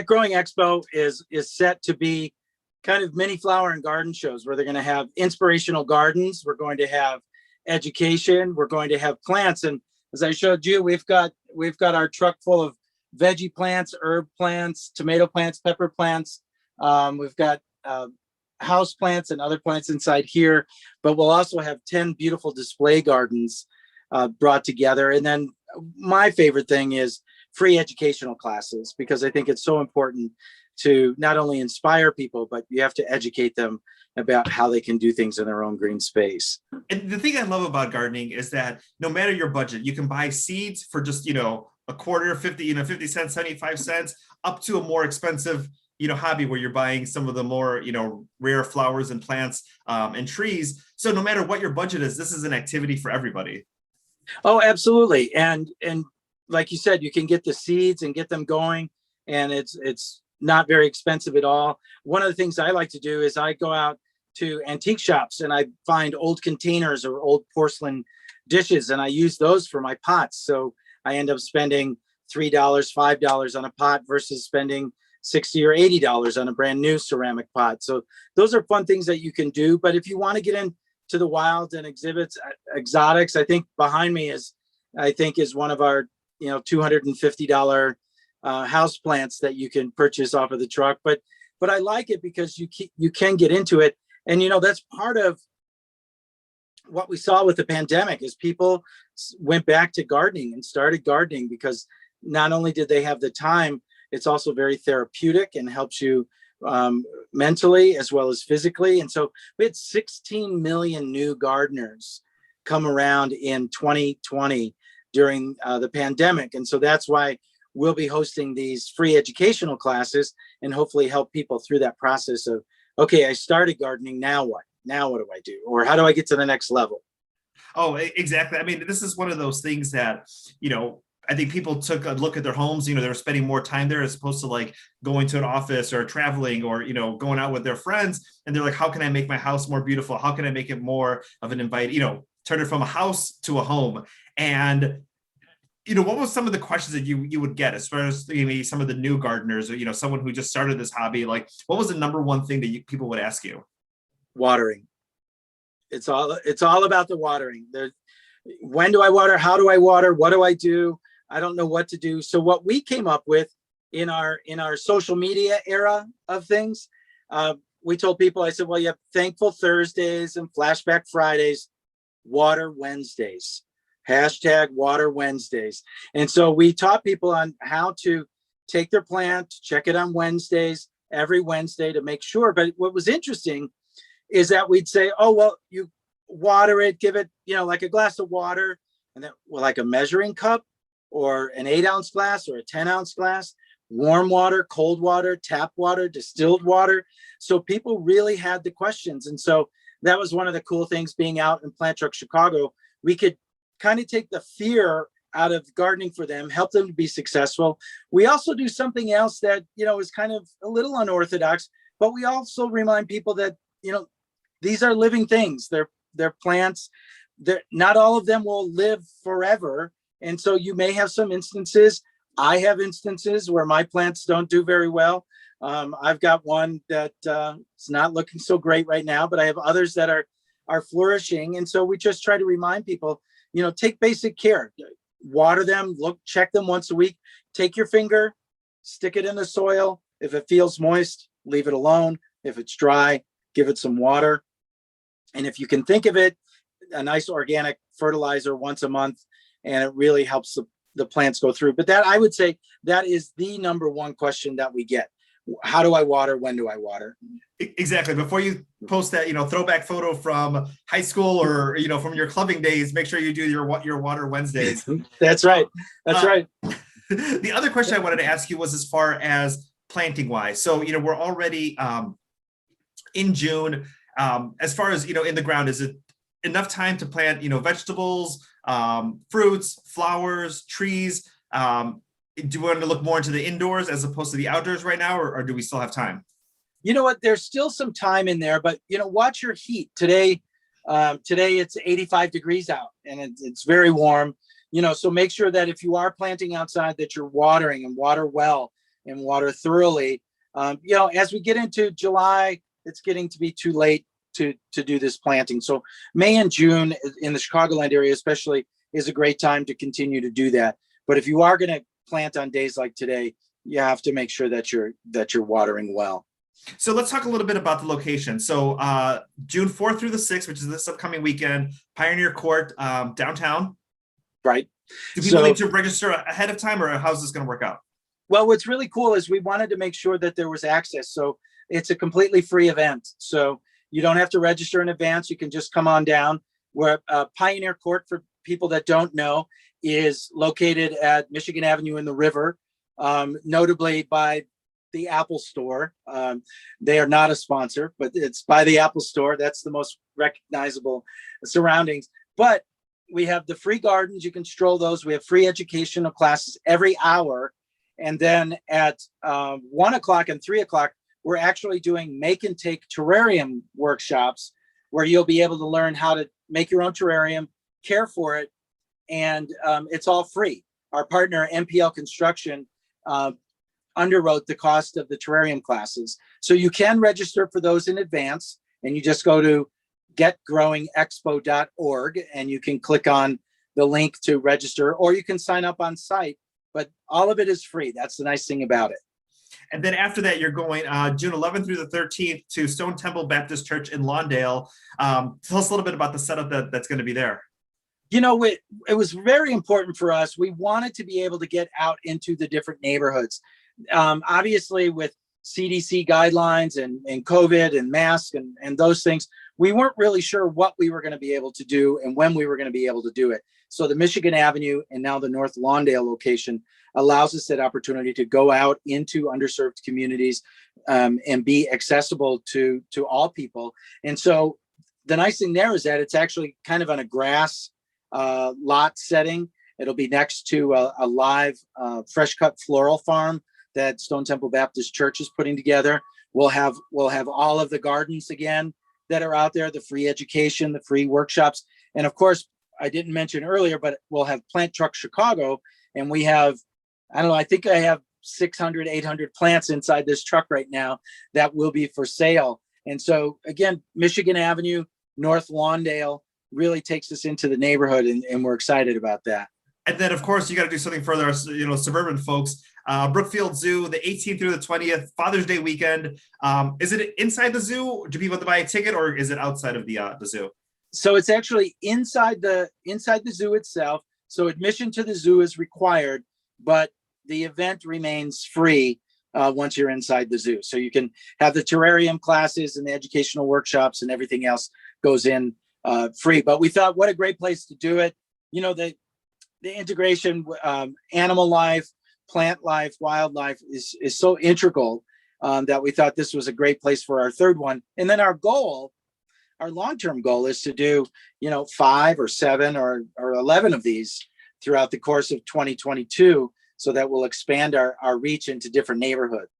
Growing Expo is set to be kind of mini flower and garden shows where they're going to have inspirational gardens. We're going to have education. We're going to have plants. And as I showed you, we've got our truck full of veggie plants, herb plants, tomato plants, pepper plants. We've got house plants and other plants inside here, but we'll also have 10 beautiful display gardens brought together. And then my favorite thing is free educational classes, because I think it's so important to not only inspire people, but you have to educate them about how they can do things in their own green space. And the thing I love about gardening is that no matter your budget, you can buy seeds for just, a quarter, 50, 50 cents, 75 cents, up to a more expensive, hobby where you're buying some of the more, rare flowers and plants and trees. So no matter what your budget is, this is an activity for everybody. Oh, absolutely. And like you said, you can get the seeds and get them going, and it's not very expensive at all. One of the things I like to do is I go out to antique shops and I find old containers or old porcelain dishes, and I use those for my pots. So I end up spending $3, $5 on a pot versus spending $60 or $80 on a brand new ceramic pot. So those are fun things that you can do. But if you want to get into the wild and exotics, I think behind me is one of our $250 house plants that you can purchase off of the truck. But I like it because you can get into it. And that's part of what we saw with the pandemic is people went back to gardening and started gardening because not only did they have the time, it's also very therapeutic and helps you mentally as well as physically. And so we had 16 million new gardeners come around in 2020 during the pandemic. And so that's why we'll be hosting these free educational classes and hopefully help people through that process of, okay, I started gardening, now what? Now what do I do? Or how do I get to the next level? Oh, exactly. I mean, this is one of those things that, I think people took a look at their homes, they were spending more time there as opposed to like going to an office or traveling or, going out with their friends. And they're like, how can I make my house more beautiful? How can I make it more of an invite, turn it from a house to a home? And, what was some of the questions that you would get as far as maybe some of the new gardeners or, someone who just started this hobby? Like, what was the number one thing that people would ask you? Watering. It's all about the watering. When do I water? How do I water? What do I do? I don't know what to do. So what we came up with in our social media era of things, we told people, I said, well, you have Thankful Thursdays and Flashback Fridays, Water Wednesdays, #Water Wednesdays. And so we taught people on how to take their plant, check it on Wednesdays, every Wednesday to make sure. But what was interesting is that we'd say, oh, well, you water it, give it, like a glass of water, and then like a measuring cup or an 8-ounce glass or a 10-ounce glass, warm water, cold water, tap water, distilled water. So people really had the questions. And so that was one of the cool things being out in Plant Truck Chicago. We could kind of take the fear out of gardening for them, help them to be successful. We also do something else that, is kind of a little unorthodox, but we also remind people that, these are living things. They're plants. Not all of them will live forever. And so you may have some instances. I have instances where my plants don't do very well. I've got one that is not looking so great right now, but I have others that are flourishing. And so we just try to remind people, take basic care. Water them, check them once a week. Take your finger, stick it in the soil. If it feels moist, leave it alone. If it's dry, give it some water. And if you can think of it, a nice organic fertilizer once a month, and it really helps the plants go through. But that, I would say, that is the number one question that we get. How do I water? When do I water? Exactly. Before you post that, throwback photo from high school or, from your clubbing days, make sure you do your Water Wednesdays. That's right. That's right. The other question I wanted to ask you was as far as planting wise. So, we're already in June. As far as, in the ground, is it enough time to plant, vegetables, fruits, flowers, trees? Do you want to look more into the indoors as opposed to the outdoors right now, or do we still have time? You know what? There's still some time in there, but, watch your heat. Today it's 85 degrees out and it's very warm, so make sure that if you are planting outside that you're watering and water well. and water thoroughly. As we get into July, it's getting to be too late to do this planting. So May and June in the Chicagoland area especially is a great time to continue to do that. But if you are going to plant on days like today, you have to make sure that you're watering well. So let's talk a little bit about the location. So June 4th through the 6th, which is this upcoming weekend, Pioneer Court, downtown. Right. Do people need to register ahead of time, or how's this going to work out? Well, what's really cool is we wanted to make sure that there was access. So it's a completely free event. So you don't have to register in advance. You can just come on down. Where Pioneer Court, for people that don't know, is located at Michigan Avenue in the River, notably by the Apple Store. They are not a sponsor, but it's by the Apple Store. That's the most recognizable surroundings. But we have the free gardens. You can stroll those. We have free educational classes every hour. And then at 1 o'clock and 3 o'clock, we're actually doing make and take terrarium workshops where you'll be able to learn how to make your own terrarium, care for it, and it's all free. Our partner, MPL Construction, underwrote the cost of the terrarium classes. So you can register for those in advance, and you just go to getgrowingexpo.org and you can click on the link to register, or you can sign up on site, but all of it is free. That's the nice thing about it. And then after that, you're going June 11th through the 13th to Stone Temple Baptist Church in Lawndale. Tell us a little bit about the setup that's going to be there. It was very important for us. We wanted to be able to get out into the different neighborhoods. Obviously, with CDC guidelines and COVID and masks and those things, we weren't really sure what we were going to be able to do and when we were going to be able to do it. So the Michigan Avenue and now the North Lawndale location allows us that opportunity to go out into underserved communities and be accessible to all people. And so the nice thing there is that it's actually kind of on a grass lot setting. It'll be next to a live fresh cut floral farm that Stone Temple Baptist Church is putting together. We'll have all of the gardens again that are out there, the free education, the free workshops. And of course, I didn't mention earlier, but we'll have Plant Truck Chicago. And we have, I don't know, I think I have 600, 800 plants inside this truck right now that will be for sale. And so again, Michigan Avenue, North Lawndale really takes us into the neighborhood, and we're excited about that. And then, of course, you got to do something for our, suburban folks. Brookfield Zoo, the 18th through the 20th, Father's Day weekend. Is it inside the zoo? Do people have to buy a ticket, or is it outside of the zoo? So it's actually inside the zoo itself. So admission to the zoo is required, but the event remains free once you're inside the zoo. So you can have the terrarium classes and the educational workshops, and everything else goes in free. But we thought, what a great place to do it. The integration, animal life, plant life, wildlife is so integral that we thought this was a great place for our third one. And then our long-term goal is to do, 5 or 7 or 11 of these throughout the course of 2022, so that we'll expand our reach into different neighborhoods.